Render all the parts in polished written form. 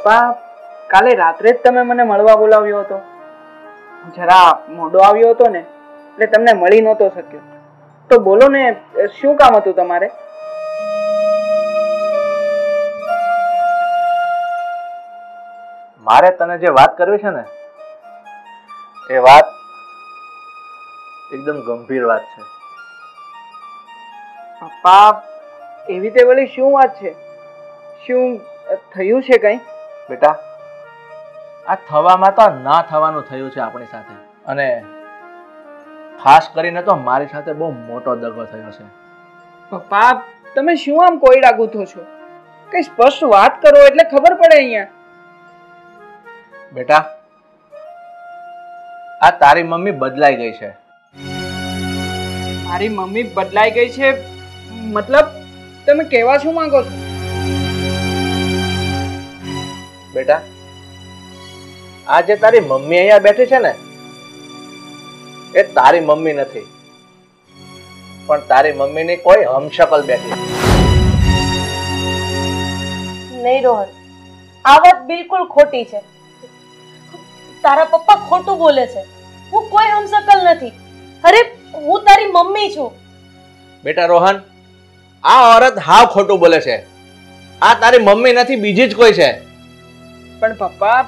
પપ્પા, કાલે રાત્રે જ તમે મને મળવા બોલાવ્યો હતો. જરા મોડો આવ્યો હતો ને એટલે તમને મળી નહોતો શક્યો. તો બોલો ને, શું કામ હતું તમારે? મારે તને જે વાત કરવી છે ને, એ વાત એકદમ ગંભીર વાત છે. પપ્પા, એવી તે વળી શું વાત છે? શું થયું છે કઈ? બેટા, આ થવામાં તો ના થવાનું થયું છે આપણી સાથે, અને ખાસ કરીને તો મારી સાથે બહુ મોટો દગો થયો છે. પપ્પા, તમે શું આમ કોયડા ગૂંથો છો? કઈ સ્પષ્ટ વાત કરો એટલે ખબર પડે અહીંયા. બેટા, આ તારી મમ્મી બદલાઈ ગઈ છે. મારી મમ્મી બદલાઈ ગઈ છે? મતલબ તમે કહેવા શું માંગો છો? બેટા, આ જે તારી મમ્મી અહીંયા બેઠી છે ને, એ તારી મમ્મી નથી, પણ તારી મમ્મીની કોઈ હમશકલ બેઠી. નહીં રોહન, આ વાત બિલકુલ ખોટી છે. તારા પપ્પા ખોટું બોલે છે. હું કોઈ હમશકલ નથી. અરે, હું તારી મમ્મી છું. બેટા રોહન, આ औरत હાવ ખોટું બોલે છે. આ તારી મમ્મી નથી, બીજી જ કોઈ છે. પણ પપ્પા,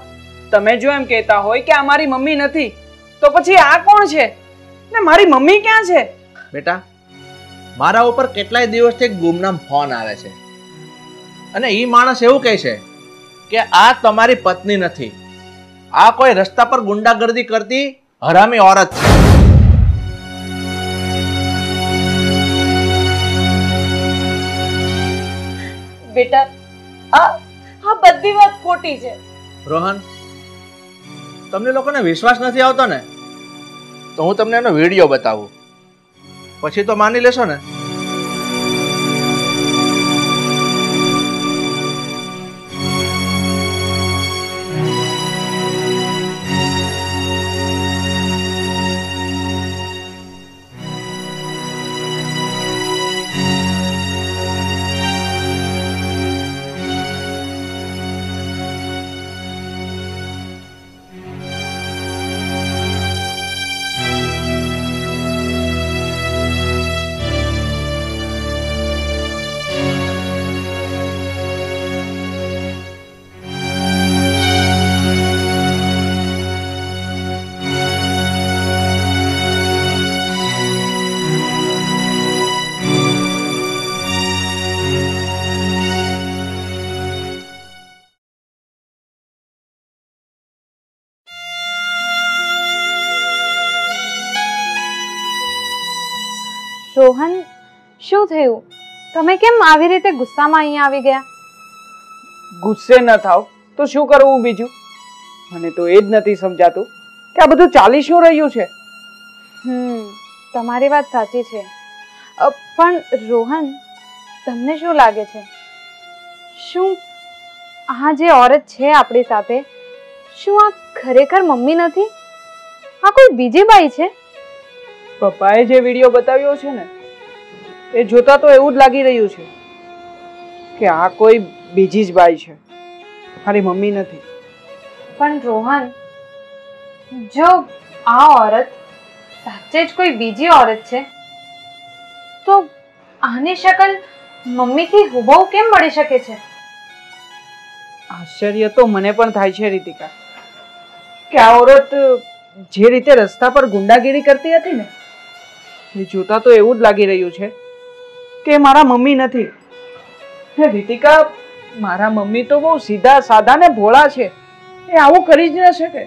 તમે જો એમ કહેતા હોય કે આ મારી મમ્મી નથી, તો પછી આ કોણ છે ને મારી મમ્મી ક્યાં છે? બેટા, મારા ઉપર કેટલાય દિવસથી ગુમનામ ફોન આવે છે, અને ઈ માણસ એવું કહે છે કે આ તમારી પત્ની નથી, આ કોઈ રસ્તા પર ગુંડાગર્દી કરતી હરામી औरत છે. બેટા, આ બધી વાત ખોટી છે. રોહન, તમને લોકોને વિશ્વાસ નથી આવતો ને, તો હું તમને એનો વિડીયો બતાવું, પછી તો માની લેશો ને. રોહન, શું થયું? તમે કેમ આવી રીતે ગુસ્સામાં અહીંયા આવી ગયા? ગુસ્સે ન થાવ તો શું કરવું બીજું? મને તો એ જ નથી સમજાતું કે આ બધું ચાલી શું રહ્યું છે. તમારી વાત સાચી છે, પણ રોહન, તમને શું લાગે છે, શું આ જે औरत છે આપણી સાથે, શું આ ખરેખર મમ્મી નથી? આ કોઈ બીજી બાઈ છે? પપ્પાએ જે વિડીયો બતાવ્યો છે ને, એ જોતા તો એવું જ લાગી રહ્યું છે કે આ કોઈ બીજી જ બાઈ છે, મારી મમ્મી નથી. પણ રોહન, જો આ औरत સાચે જ કોઈ બીજી औरत છે, તો આની શકલ મમ્મીથી હુબહુ કેમ મળી શકે છે? આશ્ચર્ય તો મને પણ થાય છે રીતિકા, કે આ औरत જે રીતે રસ્તા પર ગુંડાગીરી કરતી હતી ને, એ જોતા તો એવું જ લાગી રહ્યું છે કે મારા મમ્મી નથી. રીતિકા, મારા મમ્મી તો બહુ સીધા સાધા ને ભોળા છે, એ આવું કરી જ ન શકે.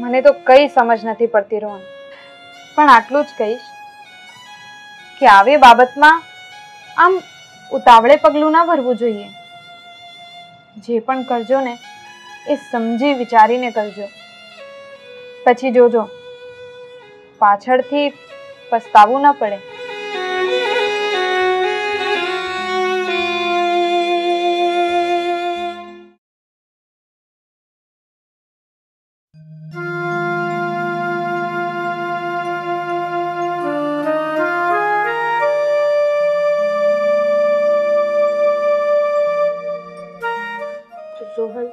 મને તો કઈ સમજ નથી પડતી રોહન, પણ આટલું જ કહીશ કે આવી બાબતમાં આમ ઉતાવળે પગલું ના ભરવું જોઈએ. જે પણ કરજો ને, એ સમજી વિચારીને કરજો, પછી જોજો પાછળથી પસ્તાવું ન પડે. રોહન,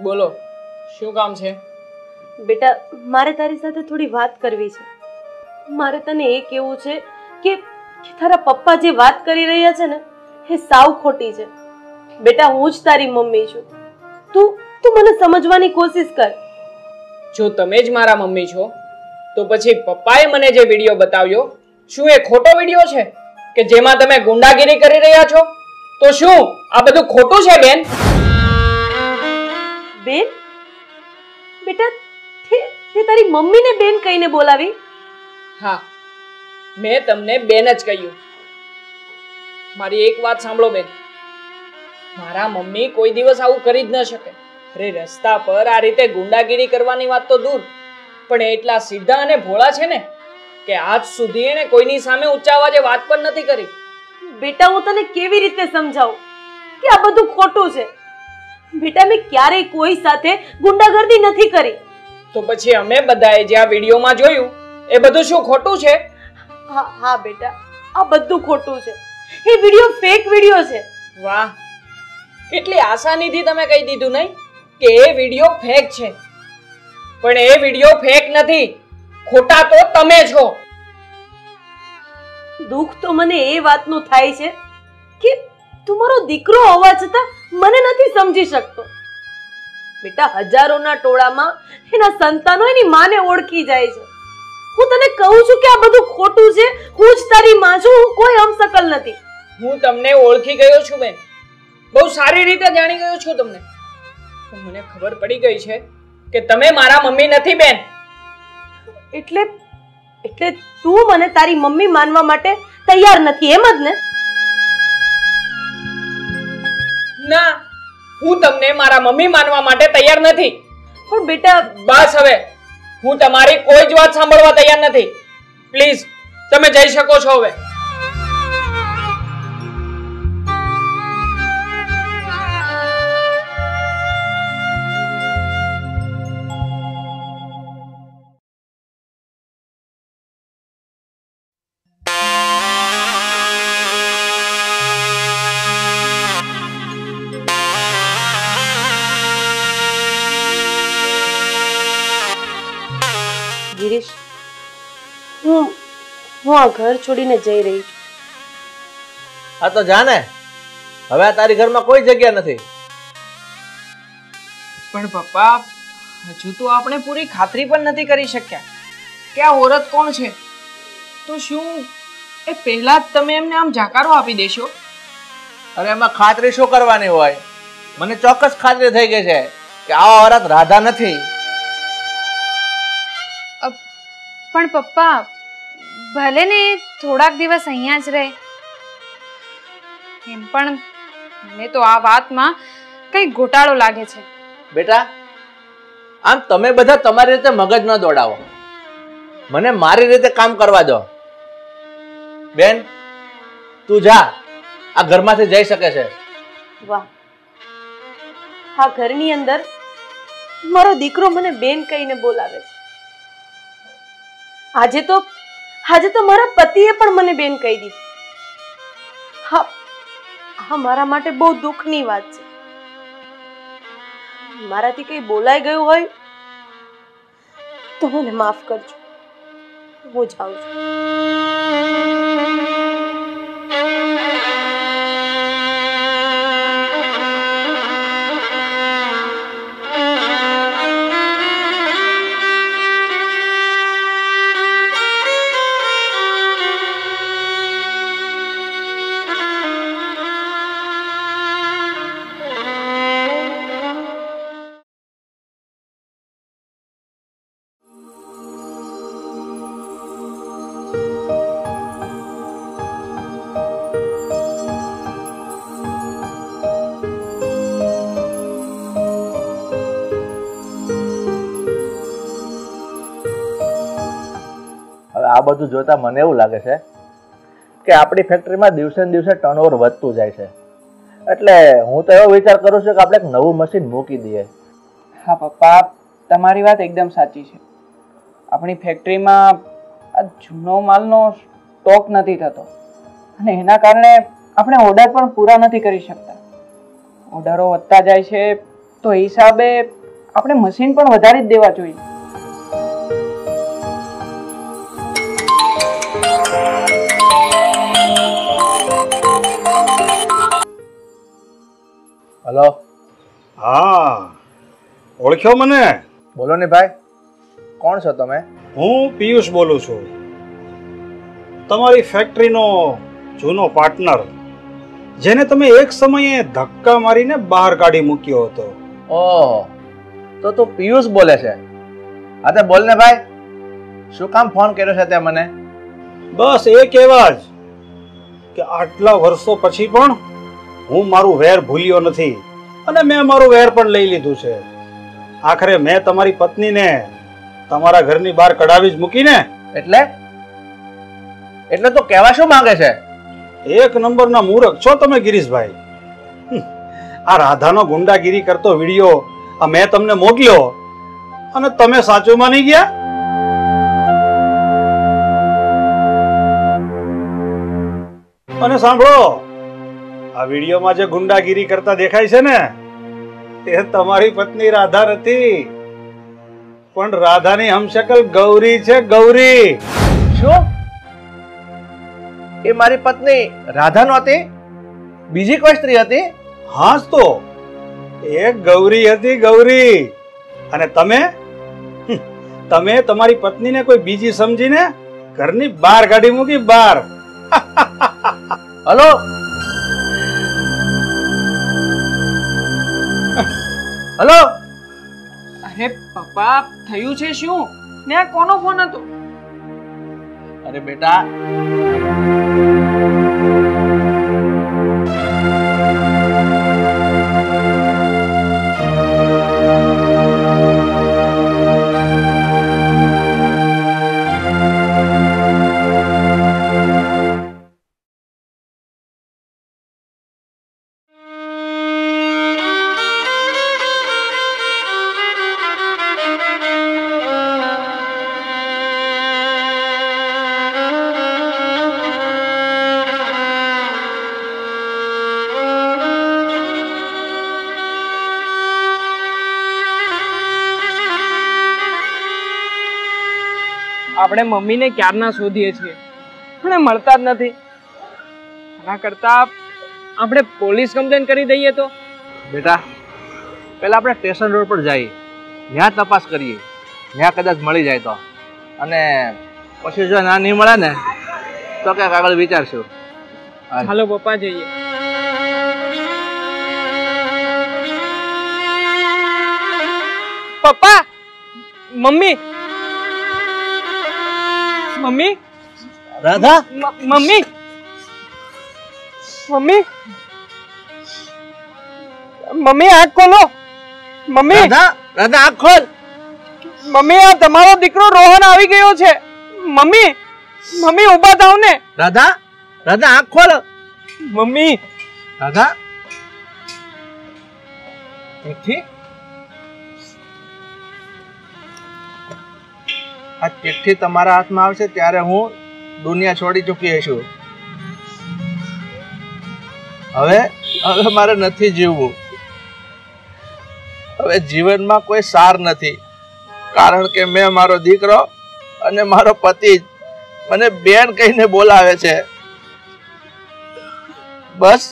બોલો, શું કામ છે? બેટા, મારે તારી સાથે થોડી વાત કરવી છે. મારે તને એ કહેવું છે કે તારા પપ્પા જે વાત કરી રહ્યા છે ને એ સાવ ખોટી છે. બેટા, હું જ તારી મમ્મી છું. તું મને સમજવાની કોશિશ કર. જો તમે જ મારા મમ્મી છો તો પછી પપ્પાએ મને જે વિડીયો બતાવ્યો, શું એ ખોટો વિડીયો છે કે જેમાં તમે ગુંડાગીરી કરી રહ્યા છો? તો શું આ બધું ખોટું છે બેન? બેન? બેટા, તે તારી મમ્મીને બેન કહીને બોલાવી? હા, મેં તમને બેન જ કહ્યું. મારી એક વાત સાંભળો બેન, મારા મમ્મી કોઈ દિવસ આવું કરી જ ન શકે. અરે રસ્તા પર આ રીતે ગુંડાગીરી કરવાની વાત તો દૂર, પણ એ એટલા સીધા અને ભોળા છે ને કે આજ સુધી એને કોઈની સામે ઊંચા અવાજે વાત પણ નથી કરી. બેટા, હું તને કેવી રીતે સમજાવું કે આ બધું ખોટું છે? બેટા, મેં ક્યારેય કોઈ સાથે ગુંડાગર્દી નથી કરી. તો પછી અમે બધાએ જે આ વિડીયોમાં જોયું એ બધું શું ખોટું છે? હા બેટા, આ બધું ખોટું છે. એ વિડીયો ફેક વિડીયો છે. વાહ, કેટલી આસાનીથી તમે કહી દીધું નહીં કે એ વિડીયો ફેક છે. પણ એ વિડીયો ફેક નથી, ખોટા તો તમે છો. દુઃખ તો મને એ વાતનું થાય છે કે તું મારો દીકરો હોવા છતાં મને નથી સમજી શકતો. બેટા, હજારોના ટોળામાં એના સંતાનો એની માને ઓળખી જાય છે. હું તને કહું છું કે આ બધું ખોટું છે. હું જ તારી માં છું, હું કોઈ હમસકલ નથી. હું તમને ઓળખી ગયો છું બેન, બહુ સારી રીતે જાણી ગયો છું તમને. મને ખબર પડી ગઈ છે કે તમે મારા મમ્મી નથી બેન. એટલે તું મને તારી મમ્મી માનવા માટે તૈયાર નથી, એમ જ ને? ના, હું તમને મારા મમ્મી માનવા માટે તૈયાર નથી. પણ બેટા, બસ હવે, હું તમારી કોઈ જ વાત સાંભળવા તૈયાર નથી. પ્લીઝ, તમે જઈ શકો છો હવે. ગિરીશ, હું આ ઘર છોડીને જઈ રહી છું. હા તો જાને, હવે આ તારી ઘરમાં કોઈ જગ્યા નથી. પણ પપ્પા, હજુ તો આપણે પૂરી ખાતરી પણ નથી કરી શક્યા કે આ ઓરત કોણ છે. તો શું એ પહેલા જ તમે એમને આમ જાકારો આપી દેશો? અરે એમાં ખાતરી શું કરવાની હોય? મને ચોક્કસ ખાતરી થઈ ગઈ છે કે આ ઓરત રાધા નથી. પણ પપ્પા, ભલે ને થોડાક દિવસ અહીંયા જ રહે, એમ પણ મને તો આ વાતમાં કઈ ગોટાળો લાગે છે. બેટા, આમ તમે બધા તમારી રીતે મગજ ન દોડાવો. મને મારી રીતે કામ કરવા દો. બેન, તું જા, આ ઘરમાંથી જઈ શકે છે. વાહ, આ ઘરની અંદર મારો દીકરો મને બેન કહીને બોલાવે છે. આજે તો મારા પતિએ પણ મને બેન કહી દીધી. હા, મારા માટે બહુ દુઃખની વાત છે. મારાથી કઈ બોલાઈ ગયું હોય તો મને માફ કરજો. હું જાઉં છું. આ બધું જોતા મને એવું લાગે છે કે આપણી ફેક્ટરીમાં દિવસે ને દિવસે ટર્નઓવર વધતું જાય છે. એટલે હું તો એવો વિચાર કરું છું કે આપણે એક નવું મશીન મૂકી દઈએ. હા પપ્પા, તમારી વાત એકદમ સાચી છે. આપણી ફેક્ટરીમાં આ જૂનો માલનો સ્ટોક નથી થતો અને એના કારણે આપણે ઓર્ડર પણ પૂરા નથી કરી શકતા. ઓર્ડરો વધતા જાય છે તો હિસાબે આપણે મશીન પણ વધારી જ દેવા જોઈએ. હલો. હા, ઓળખ્યો મને? બોલો ને ભાઈ, કોણ છો તમે? હું પિયુષ બોલું છું, તમારી ફેક્ટરીનો જૂનો પાર્ટનર, જેને તમે એક સમયે ધક્કા મારીને બહાર કાઢી મૂક્યો હતો. ઓહ, તો તું પિયુષ બોલે છે? હા તે બોલ ને ભાઈ, શું કામ ફોન કર્યો છે તે મને? બસ એ કહેવા જ કે આટલા વર્ષો પછી પણ હું મારું વેર ભૂલ્યો નથી અને મેં મારું વેર પણ લઈ લીધું છે. આખરે મેં તમારી પત્નીને તમારા ઘરની બહાર કઢાવી જ મૂકીને. એટલે તો કહેવા શું માંગે છે? એક નંબરના મૂર્ખ છો તમે ગિરીશભાઈ. આ રાધાનો ગુંડાગીરી કરતો વિડીયો આ મેં તમને મોકલ્યો અને તમે સાચું માની ગયા? અને સાંભળો, આ વિડીયોમાં જે ગુંડાગીરી કરતા દેખાય છે ને, એ તમારી પત્ની રાધા નથી, પણ રાધાની હમશકલ ગૌરી છે. ગૌરી. શું? એ મારી પત્ની રાધા નહોતી? બીજી કોઈ સ્ત્રી હતી? હા જ તો, એક ગૌરી હતી, ગૌરી. અને તમે તમારી પત્નીને કોઈ બીજી સમજીને ઘરની બહાર કાઢી મૂકી, બહાર. હલો. હલો. અરે પપ્પા, થયું છે શું? ને આ કોનો ફોન હતો? અરે બેટા, આપણે મમ્મીને ક્યારના શોધીએ છીએ પણ મળતા જ નથી. આના કરતા આપણે પોલીસ કમ્પ્લેન કરી દઈએ તો? બેટા, પહેલા આપણે સ્ટેશન રોડ પર જઈએ, ત્યાં તપાસ કરીએ, ત્યાં કદાચ મળી જાય તો. અને પછી જો ના નહીં મળે ને તો ક્યાંક આગળ વિચારશું. ચાલો પપ્પા, જઈએ. પપ્પા, mummy, mummy, Radha, mummy, mummy, mummy, આંખ ખોલો. મમ્મી, રાધા, રાધા, આંખ ખોલ. મમ્મી, આ તમારો દીકરો રોહન આવી ગયો છે. મમ્મી, મમ્મી, ઊભા થાવ ને. રાધા, રાધા, આંખ ખોલ. મમ્મી, રાધા, ચિઠ્ઠી. આ ચિઠ્ઠી તમારા હાથમાં આવશે ત્યારે હું દુનિયા છોડી ચૂકી છું. હવે મારે નથી જીવવું. હવે જીવનમાં કોઈ સાર નથી, કારણ કે મેં મારો દીકરો અને મારો પતિ મને બેન કહીને બોલાવે છે. બસ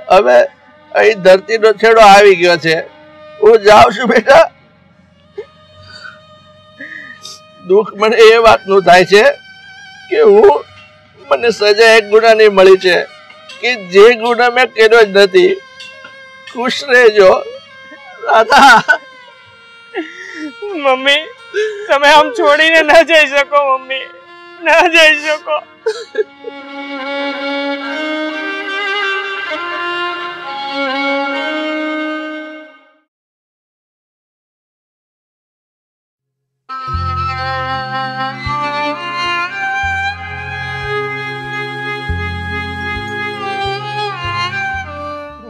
હવે અહીં ધરતીનો છેડો આવી ગયો છે. હું જાઉં છું બેટા. દુઃખ મને એ વાતનું થાય છે કે મને સજા એક ગુનાની મળી છે કે જે ગુના મેં કર્યો જ નથી. ખુશ રહેજો રાધા. મમ્મી, તમે આમ છોડીને ન જઈ શકો. મમ્મી, ન જઈ શકો.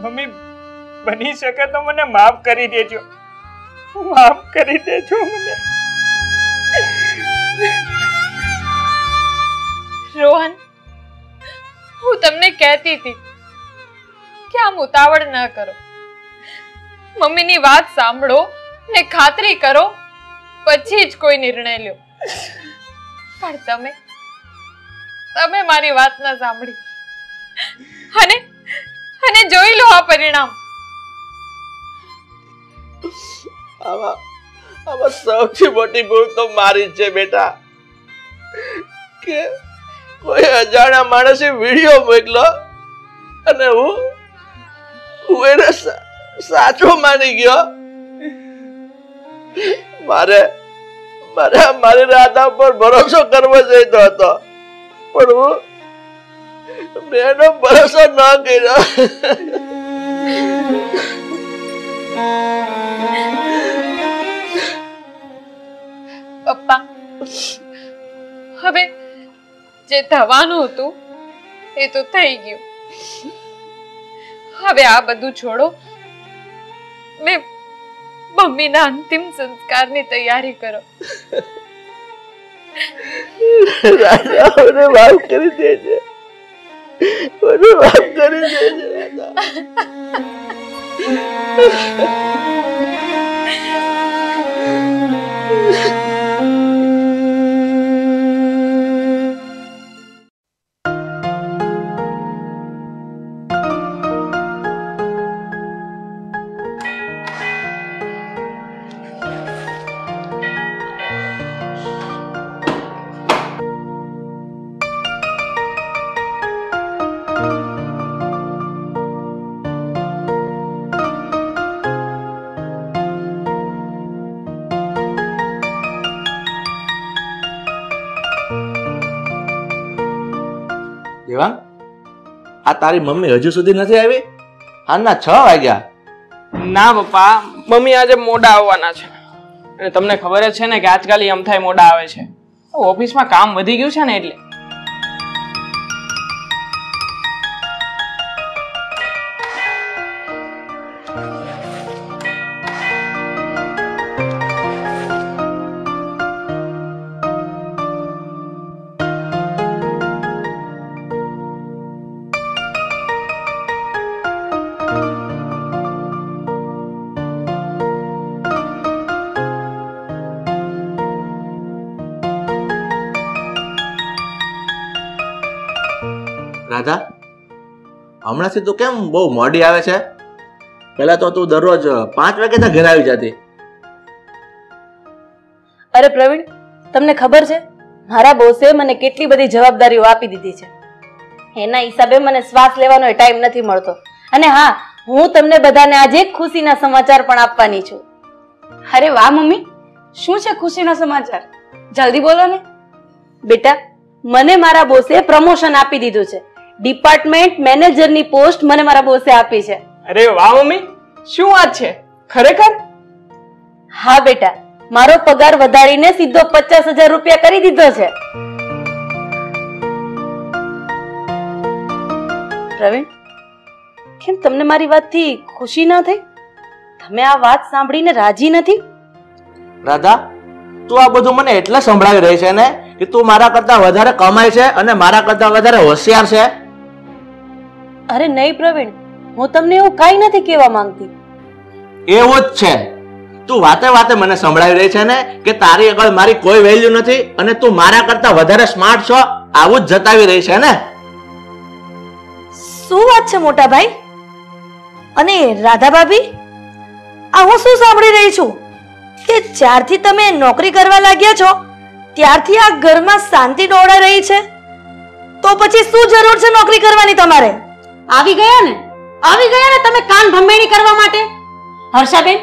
મમ્મી, બની શકે તો મને માફ કરી દેજો. માફ કરી દેજો મને. રોહન, હું તમને કહેતી હતી કે આમ ઉતાવળ ન કરો. મમ્મીની વાત સાંભળો ને ખાતરી કરો પછી જ કોઈ નિર્ણય લ્યો. પણ તમે મારી વાત ના સાંભળી અને જોઈ લો આ પરિણામ. આમાં સૌથી મોટી ભૂલ તો મારી છે બેટા, કે કોઈ અજાણ્યા માણસે વિડીયો મોકલ્યો અને હું એને સાચો માની ગયો. મારી રાધા પર ભરોસો કરવો જોઈતો હતો, પણ મેં એનો ભરોસો ન કર્યો. પપ્પા, હવે જે થવાનું હતું એ તો થઈ ગયું. હવે આ બધું છોડો, મેં મમ્મીના અંતિમ સંસ્કારની તૈયારી કરો. રાજા, મને માફ કરી દેજે, મને માફ કરી દેજે રાજા. દેવાંગ, આ તારી મમ્મી હજુ સુધી નથી આવી? હાલના 6 વાગ્યા. ના પપ્પા, મમ્મી આજે મોડા આવવાના છે. અને તમને ખબર જ છે ને કે આજકાલ એમ થાય મોડા આવે છે. ઓફિસમાં કામ વધી ગયું છે ને એટલે. રાધા, હમણાંથી તું કેમ બહુ મોડી આવે છે? પહેલા તો તું દરરોજ 5 વાગે તો ઘરે આવી જતી. અરે પ્રવીણ, તમને ખબર છે મારા બોસે મને કેટલી બધી જવાબદારીઓ આપી દીધી છે. એના હિસાબે મને શ્વાસ લેવાનો ટાઈમ નથી મળતો. અને હા, હું તમને બધાને આજે ખુશીના સમાચાર પણ આપવાની છું. અરે વાહ મમ્મી, શું છે ખુશીના સમાચાર? જલ્દી બોલો ને. બેટા, મને મારા બોસે પ્રમોશન આપી દીધું છે. ડિપાર્ટમેન્ટ મેનેજરની પોસ્ટ મને મારા બોસે આપી છે. અરે વાહ મમ્મી, શું વાત છે? ખરેખર? હા બેટા, મારો પગાર વધારીને સીધો 50,000 રૂપિયા કરી દીધો છે. પ્રવીણ, કેમ તમને મારી વાતથી ખુશી ન થઈ? તમે આ વાત સાંભળીને રાજી નથી? રાધા, તું આ બધું મને એટલે સંભળાવી રહી છે ને કે તું મારા કરતા વધારે કમાય છે અને મારા કરતા વધારે હોશિયાર છે. અરે નહીં પ્રવીણ, હું તમને એવું કાંઈ નથી કહેવા માંગતી. એવું જ છે. તું વાતે વાતે મને સંભળાવી રહી છે ને કે તારી આગળ મારી કોઈ વેલ્યુ નથી અને તું મારા કરતા વધારે સ્માર્ટ છો, આવું જ જતાવી રહી છે ને. શું વાત છે મોટા ભાઈ? અને રાધા ભાભી, આ હું શું સાંભળી રહી છું કે જ્યારથી તમે નોકરી કરવા લાગ્યા છો ત્યારથી આ ઘરમાં શાંતિ દોડાઈ રહી છે. તો પછી શું જરૂર છે નોકરી કરવાની તમારે? આવી ગયા ને તમે કાન ભંભેણી કરવા માટે. હર્ષાબેન,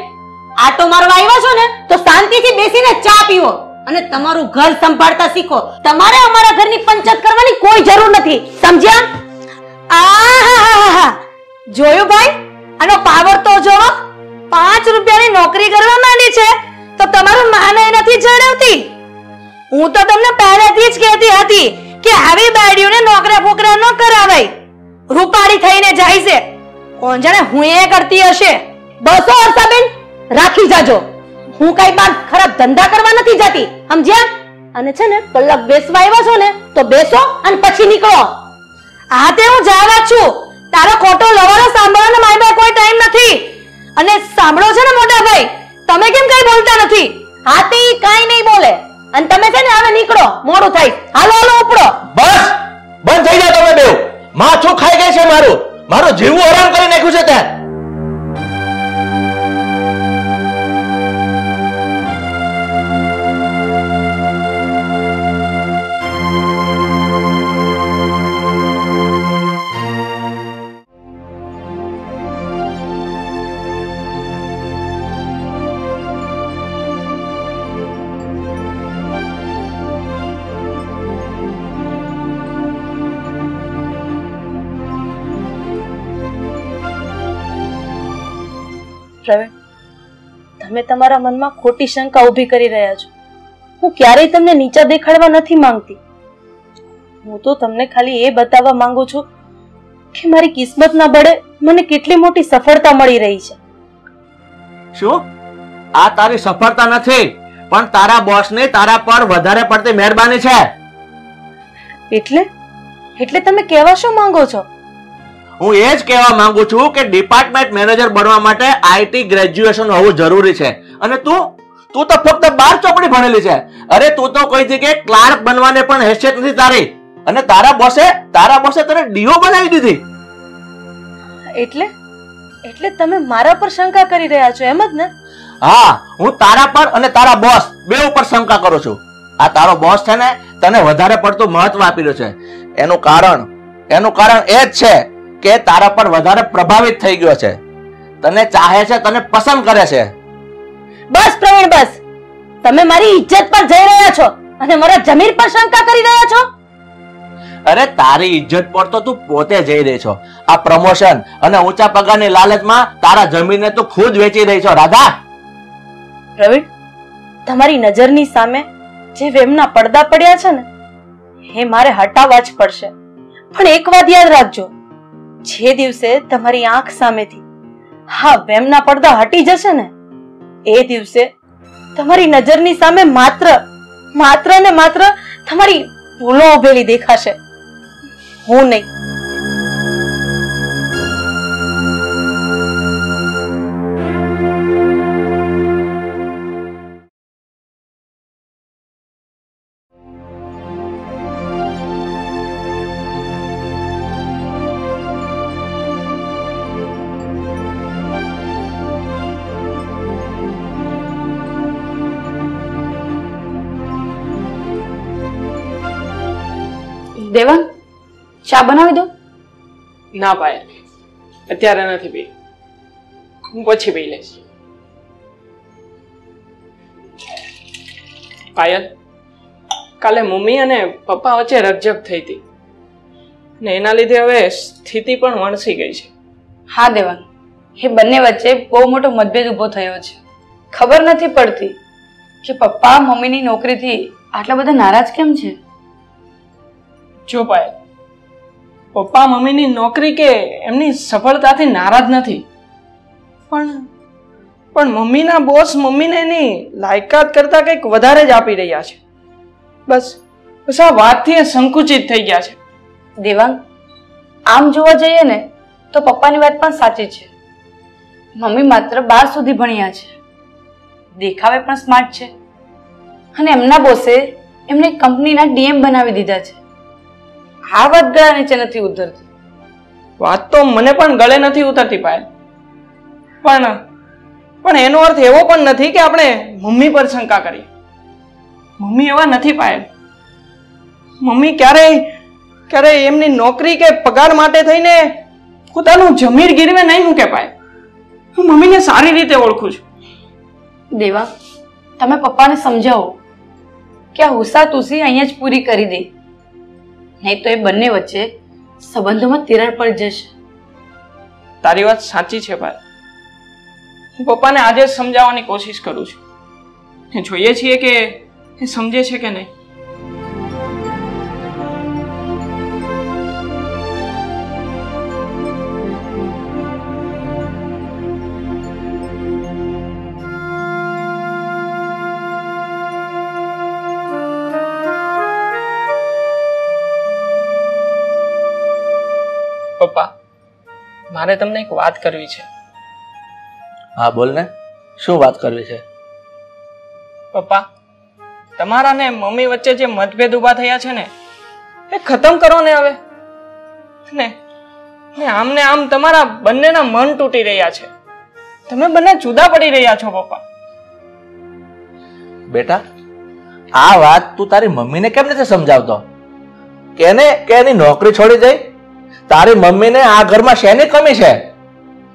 આટો મારવા આવ્યા છો ને તો શાંતિથી બેસીને ચા પીવો અને તમારું ઘર સંભાળતા શીખો. તમારે અમારા ઘરની પંચાયત કરવાની કોઈ જરૂર નથી, સમજ્યા? આહાહાહા, જોયું ભાઈ, આનો પાવર તો જોવો. 5 રૂપિયાની નોકરી કરવા માંડી છે તો તમારું માને નથી જણાવતી. હું તો તમને પહેલેથી જ કહેતી હતી કે આવી બાળીઓને નોકરા ફોકરા ન કરાવાય. રૂપાળી થઈને જાય છે, કોણ જાણે હું એ કરતી હશે. બસો હર્ષાબેન, રાખી જાજો. હું કઈ બાર ખરાબ ધંધા કરવા નથી જતી, સમજ્યા? અને છે ને કલાક બેસવા આવ્યા છો ને તો બેસો અને પછી નીકળો. આ તે હું જવા છું. તારો ખોટો લવારો સાંભળવાનો મારી પાસે કોઈ ટાઈમ નથી. અને સાંભળો છે ને મોટા ભાઈ, તમે કેમ કઈ બોલતા નથી? હાથી કાઈ નહીં બોલે. અને તમે છે ને હવે નીકળો, મોડું થાય. હાલો હાલો ઉપડો. બસ બંધ થઈ જાઓ તમે બેવ. માથું ખાઈ ગઈ છે મારું જીવવું આરામ કરી નાખ્યું છે ત્યાં. પ્રવીણ, તમે તમારા મનમાં ખોટી શંકા ઊભી કરી રહ્યા છો. હું ક્યારેય તમને નીચા દેખાડવા નથી માંગતી. હું તો તમને ખાલી એ બતાવવા માંગુ છું કે મારી કિસ્મતના બળે મને કેટલી મોટી સફળતા મળી રહી છે. શું આ તારી સફળતા નથી, પણ તારા બોસને તારા પર વધારે પડતી મહેરબાની છે. એટલે તમે કહેવા શું માંગો છો? હું એ જ કહેવા માંગુ છું કે ડિપાર્ટમેન્ટ મેનેજર બનવા માટે આઈટી ગ્રેજ્યુએશન હોવું જરૂરી છે. અને તું તો ફક્ત 12 ચોપડી ભણેલી છે. અરે તું તો કોઈ જગ્યાએ ક્લાર્ક બનવાને પણ હેસિયત નથી તારી. અને તારા બોસે તને ડીઓ બનાવી દીધી. એટલે તમે મારા પર શંકા કરી રહ્યા છો, એમ જ ને? હા, હું તારા પર અને તારા બોસ બે ઉપર શંકા કરું છું. આ તારો બોસ છે ને, તને વધારે પડતું મહત્વ આપી રહ્યો છે. એનું કારણ એ જ છે કે તારા પર વધારે પ્રભાવિત થઈ ગયો છે. તને ચાહે છે, તને પસંદ કરે છે. બસ પ્રવીણ, બસ. તમે મારી ઇજ્જત પર જઈ રહ્યા છો અને મારા જમીર પર શંકા કરી રહ્યા છો. અરે તારી ઇજ્જત પર તો તું પોતે જઈ રહી છો. આ પ્રમોશન અને ઊંચા પગારની લાલચમાં તારા જમીનને તું ખુદ વેચી રહી છો રાધા. પ્રવીણ, તમારી નજરની સામે જે વેમના પડદા પડ્યા છે ને, એ મારે હટાવવા જ પડશે. પણ એક વાત યાદ રાખજો, જે દિવસે તમારી આંખ સામેથી હા વેમના પડદા હટી જશે ને, એ દિવસે તમારી નજરની સામે માત્ર ને માત્ર તમારી ભૂલો ઉભેલી દેખાશે, હું નહીં. દેવાંગ, ચા બનાવી દો. ના પાયલ, અત્યારે નથી પી. હું પછી પી લઈશ. પાયલ, કાલે મમ્મી અને પપ્પા વચ્ચે રકઝક થઈ હતી ને એના લીધે હવે સ્થિતિ પણ વણસી ગઈ છે. હા દેવાંગ, એ બંને વચ્ચે બહુ મોટો મતભેદ ઊભો થયો છે. ખબર નથી પડતી કે પપ્પા મમ્મીની નોકરીથી આટલા બધા નારાજ કેમ છે. જો પાયલ, પપ્પા મમ્મીની નોકરી કે એમની સફળતાથી નારાજ નથી, પણ મમ્મીના બોસ મમ્મીને એની લાયકાત કરતા કંઈક વધારે જ આપી રહ્યા છે. બસ આ વાતથી સંકુચિત થઈ ગયા છે. દેવાંગ, આમ જોવા જઈએ ને તો પપ્પાની વાત પણ સાચી છે. મમ્મી માત્ર 12 સુધી ભણ્યા છે, દેખાવે પણ સ્માર્ટ છે, અને એમના બોસે એમને કંપનીના ડીએમ બનાવી દીધા છે. આ વાત ગળા નીચે નથી ઉતરતી. વાત તો મને પણ ગળે નથી ઉતરતી પાયલ, પણ એનો અર્થ એવો પણ નથી કે આપણે મમ્મી પર શંકા કરીએ. મમ્મી એવા નથી પાયલ. મમ્મી ક્યારેય એમની નોકરી કે પગાર માટે થઈને પોતાનું જમીર ગીરવે નહીં મૂકે પાયલ. હું મમ્મીને સારી રીતે ઓળખું છું. દેવા, તમે પપ્પાને સમજાવો કે આ હુસાતુસી અહીંયા જ પૂરી કરી દે, નહીં તો એ બંને વચ્ચે સંબંધોમાં તિરાડ પડી જશે. તારી વાત સાચી છે ભાઈ. હું પપ્પાને આજે જ સમજાવવાની કોશિશ કરું છું. જોઈએ છીએ કે એ સમજે છે કે નહીં. પપ્પા, મારે તમને એક વાત કરવી છે. હા બોલ ને. શું વાત કરવી છે? પપ્પા, તમારા ને મમ્મી વચ્ચે જે મતભેદ ઉભા થયા છે ને એ ખતમ કરો ને હવે. ને આમ ને આમ તમારા બંનેના મન તૂટી રહ્યા છે. તમે બંને જુદા પડી રહ્યા છો પપ્પા. બેટા, આ વાત તું તારી મમ્મીને કેમ નથી સમજાવતો? કે એની નોકરી છોડી દે? તારી મમ્મીને આ ઘરમાં શેની કમી છે?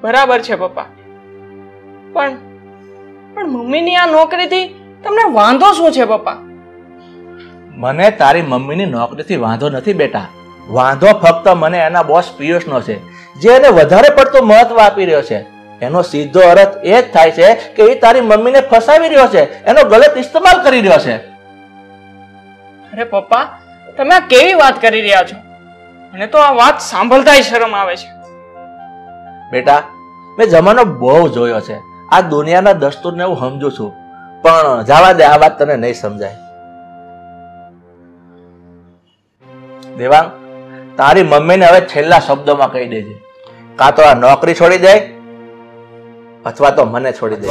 બરાબર છે પપ્પા, પણ મમ્મીની આ નોકરીથી તમને વાંધો શું છે પપ્પા? મને તારી મમ્મીની નોકરીથી વાંધો નથી બેટા. વાંધો ફક્ત મને એના બોસ પિયુષનો છે, જે એને વધારે પડતું મહત્વ આપી રહ્યો છે. એનો સીધો અર્થ એ જ થાય છે કે એ તારી મમ્મીને ફસાવી રહ્યો છે, એનો ગલત ઇસ્તેમાલ કરી રહ્યો છે. અરે પપ્પા, તમે આ કેવી વાત કરી રહ્યા છો? મને તો આ વાત સાંભળતાય શરમ આવે છે. બેટા, મેં જમાનો બહુ જોયો છે. આ દુનિયાના દસ્તુરને હું સમજુ છું, પણ જવા દે, આ વાત તને નહીં સમજાય. દેવાંગ, તારી મમ્મીને હવે છેલ્લા શબ્દોમાં કહી દેજે, કાં તો આ નોકરી છોડી દે અથવા તો મને છોડી દે.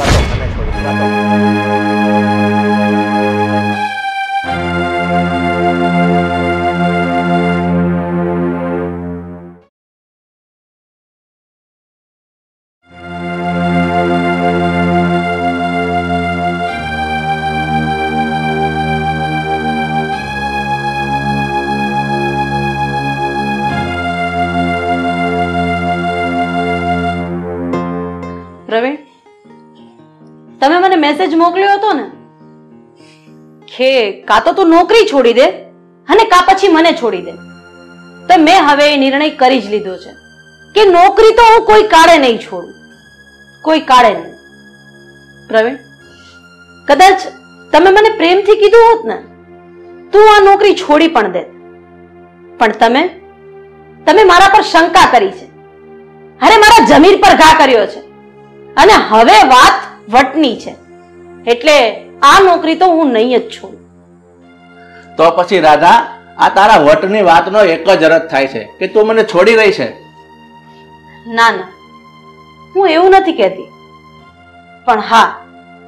પ્રવીણ, તમે મને મેસેજ મોકલ્યો હતો ને કે કાં તો તું નોકરી છોડી દે અને કાં પછી મને છોડી દે, તો મેં હવે એ નિર્ણય કરી જ લીધો છે કે નોકરી તો હું કોઈ કાળે નહીં છોડું, કોઈ કાળે નહીં. પ્રવીણ, કદાચ તમે મને પ્રેમથી કીધું હોત ને તું આ નોકરી છોડી પણ દે, પણ તમે મારા પર શંકા કરી છે, અરે મારા જમીર પર ઘા કર્યો છે, અને હવે વાત વટની છે, એટલે આ નોકરી તો હું નહીં જ છોડું. તો પછી રાધા, આ તારા વટની વાતનો એક જ અર્થ થાય છે કે તું મને છોડી રહી છે. ના ના, હું એવું નથી કહેતી, પણ હા,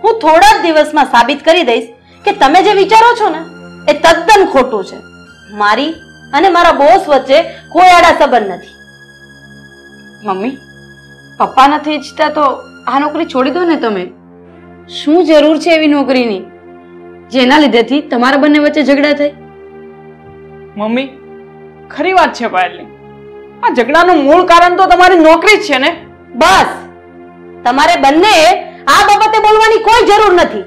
હું થોડા જ દિવસમાં સાબિત કરી દઈશ કે તમે જે વિચારો છો ને એ તદ્દન ખોટું છે. મારી અને મારા બોસ વચ્ચે કોઈ આડા સંબંધ નથી. મમ્મી, પપ્પા નથી ઈચ્છતા તો આ નોકરી છોડી દો ને તમે. શું જરૂર છે એવી નોકરીની જેના લીધેથી તમારા બંને વચ્ચે ઝઘડા થાય? મમ્મી, ખરી વાત છે પાયલની, આ ઝઘડાનું મૂળ કારણ તો તમારી નોકરી જ છે ને. બસ, તમારે બંને આ બાબતે બોલવાની કોઈ જરૂર નથી.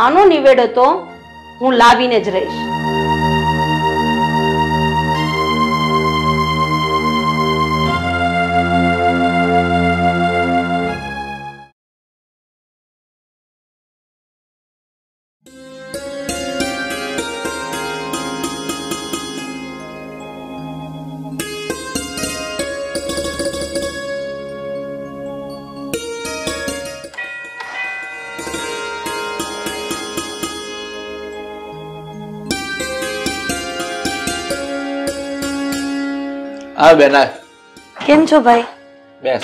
આનો નિવેડો તો હું લાવીને જ રહીશ. હા બેના, કેમ છો ભાઈ? બેસ.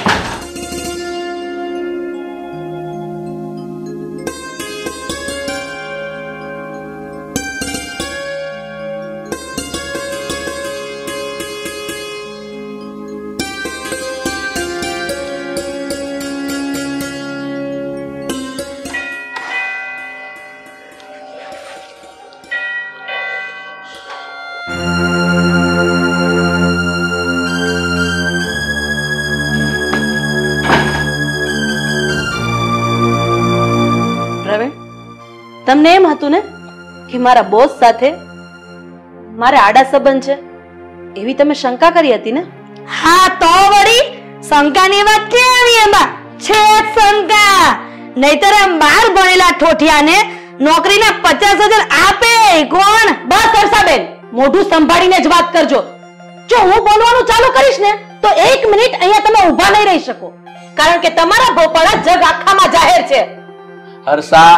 તમને એમ હતું ને કે મારા બોસ સાથે મારે આડા સંબંધ છે, એવી તમે શંકા કરી હતી ને? હા તો વળી શંકાની વાત કે આવી એમાં છે શંકા. નહીતર આ બાર ભણેલા ઠોઠિયાને નોકરીના 50,000 આપે કોણ? બસ હર્ષાબેન, મોઢું સંભાળીને જ વાત કરજો. જો હું બોલવાનું ચાલુ કરીશ ને તો 1 મિનિટ અહીંયા તમે ઊભા નહીં રહી શકો, કારણ કે તમારા ભોપાળા જગ આખામાં જાહેર છે. હર્ષા,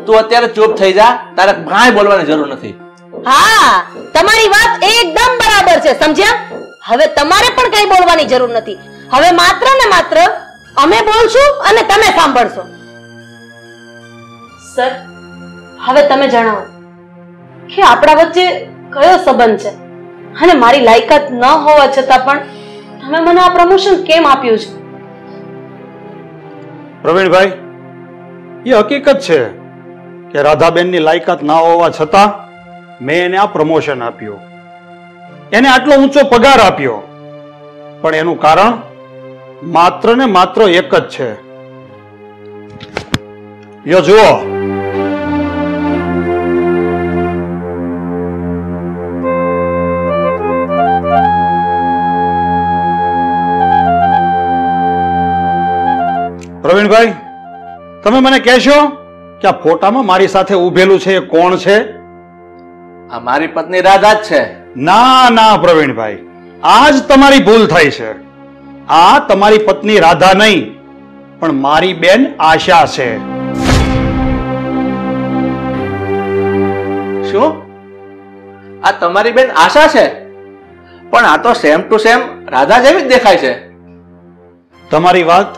તું અત્યારે ચૂપ થઈ જા, તારે કાંઈ બોલવાની જરૂર નથી. હા, તમારી વાત એકદમ બરાબર છે, સમજ્યા? હવે તમારે પણ કઈ બોલવાની જરૂર નથી. હવે માત્ર ને માત્ર અમે બોલશું અને તમે સાંભળશો. સર, હવે તમે જણાવો કે આપણા વચ્ચે કયો સંબંધ છે અને મારી લાયકાત ન હોવા છતાં પણ તમે મને આ પ્રમોશન કેમ આપ્યું છે? પ્રવીણભાઈ, એ હકીકત છે કે રાધાબેનની લાયકાત ના હોવા છતાં મેં એને આ પ્રમોશન આપ્યું, એને આટલો ઊંચો પગાર આપ્યો. પણ એનું કારણ માત્ર ને માત્ર એક જ છે. યો જુઓ, પ્રવીણભાઈ, તમે મને કહેશો કે આ ફોટામાં મારી સાથે ઉભેલું છે એ કોણ છે? આ મારી પત્ની રાધા જ છે. ના ના પ્રવીણભાઈ, આજ તમારી ભૂલ થાય છે. આ તમારી પત્ની રાધા નહીં, પણ મારી બેન આશા છે. શું? આ તમારી બેન આશા છે? પણ આ તો સેમ ટુ સેમ રાધા જેવી જ દેખાય છે. તમારી વાત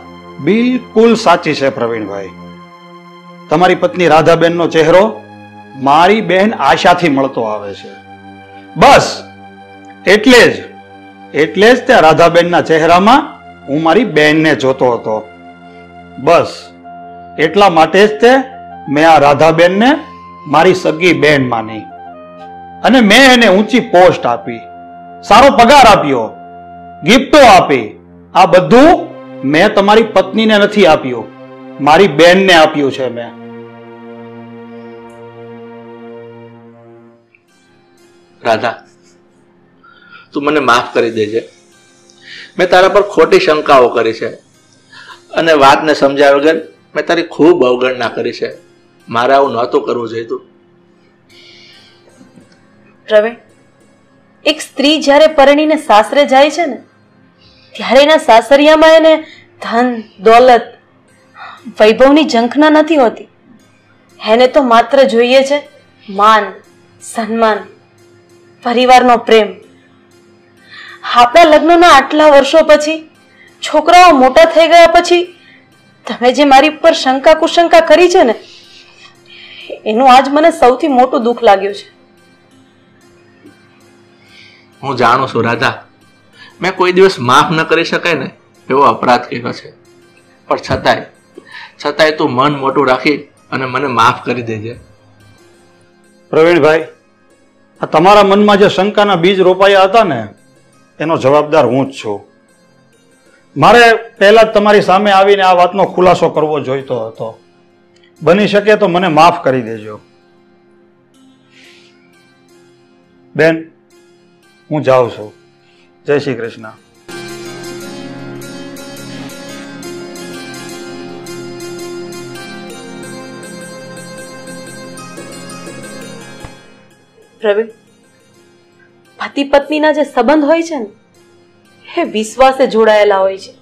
બિલકુલ સાચી છે પ્રવીણભાઈ. તમારી પત્ની રાધાબેનનો ચહેરો મારી બહેન આશાથી મળતો આવે છે. બસ એટલે જ તે રાધાબેનના ચહેરામાં હું મારી બહેનને જોતો હતો. બસ એટલા માટે જ તે મેં આ રાધાબેનને મારી સગી બહેન માની અને મેં એને ઊંચી પોસ્ટ આપી, સારો પગાર આપ્યો, ગિફ્ટો આપી. આ બધું મેં તમારી પત્નીને નથી આપ્યું, મારી બહેનને આપ્યું છે મેં. રાધા, તું મને માફ કરી દેજે. મેં તારા પર ખોટી શંકાઓ કરી છે અને વાતને સમજ્યા વગર મેં તારી ખૂબ અવગણના કરી છે. મારે આવું નહોતું કરવું જોઈતું. પ્રવીણ, એક સ્ત્રી જ્યારે પરણીને સાસરે જાય છે ને, ત્યારે એના સાસરિયામાં એને ધન દોલત વૈભવની ઝંખના નથી હોતી. એને તો માત્ર જોઈએ છે માન, સન્માન, પરિવારનો પ્રેમ. આપણા લગ્નના આટલા વર્ષો પછી, છોકરાઓ મોટા થઈ ગયા પછી તમે જે મારી પર શંકા કુશંકા કરી છે ને, એનું આજ મને સૌથી મોટું દુઃખ લાગ્યું છે. હું જાણું છું રાધા, મેં કોઈ દિવસ માફ ન કરી શકાય ને એવો અપરાધ કર્યો છે. પણ છતાંય તું મન મોટું રાખી અને મને માફ કરી દેજે. પ્રવીણભાઈ, આ તમારા મનમાં જે શંકાના બીજ રોપાયા હતા ને, એનો જવાબદાર હું જ છું. મારે પહેલા જ તમારી સામે આવીને આ વાતનો ખુલાસો કરવો જોઈતો હતો. બની શકે તો મને માફ કરી દેજો. બેન, હું જાઉં છું. જય શ્રી કૃષ્ણ. પ્રવીણ, પતિ પત્નીના જે સંબંધ હોય છે ને, એ વિશ્વાસે જોડાયેલા હોય છે.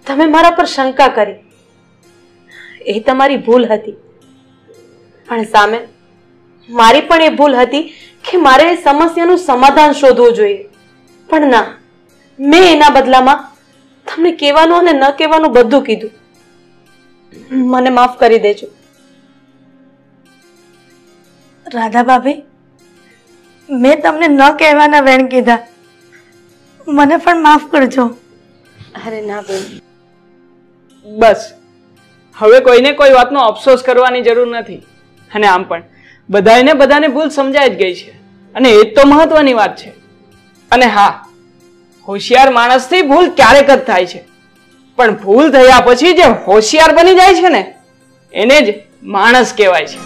તમે મારા પર શંકા કરી, એ તમારી ભૂલ હતી. પણ સામે મારી પણ એ ભૂલ હતી કે મારે એ સમસ્યાનું સમાધાન શોધવું જોઈએ. પણ ના, મેં એના બદલામાં તમને કહેવાનું અને ન કહેવાનું બધું કીધું. મને માફ કરી દેજો. રાધા ભાભી, મેં તમને ન કહેવાના વેણ કીધા, મને પણ માફ કરજો. અરે ના બેન, બસ હવે કોઈને કોઈ વાતનો અફસોસ કરવાની જરૂર નથી. અને આમ પણ બધાને ભૂલ સમજાઈ જ ગઈ છે અને એ જ તો મહત્વની વાત છે. અને હા, હોશિયાર માણસથી ભૂલ ક્યારેક જ થાય છે, પણ ભૂલ થયા પછી જે હોશિયાર બની જાય છે ને, એને જ માણસ કહેવાય છે.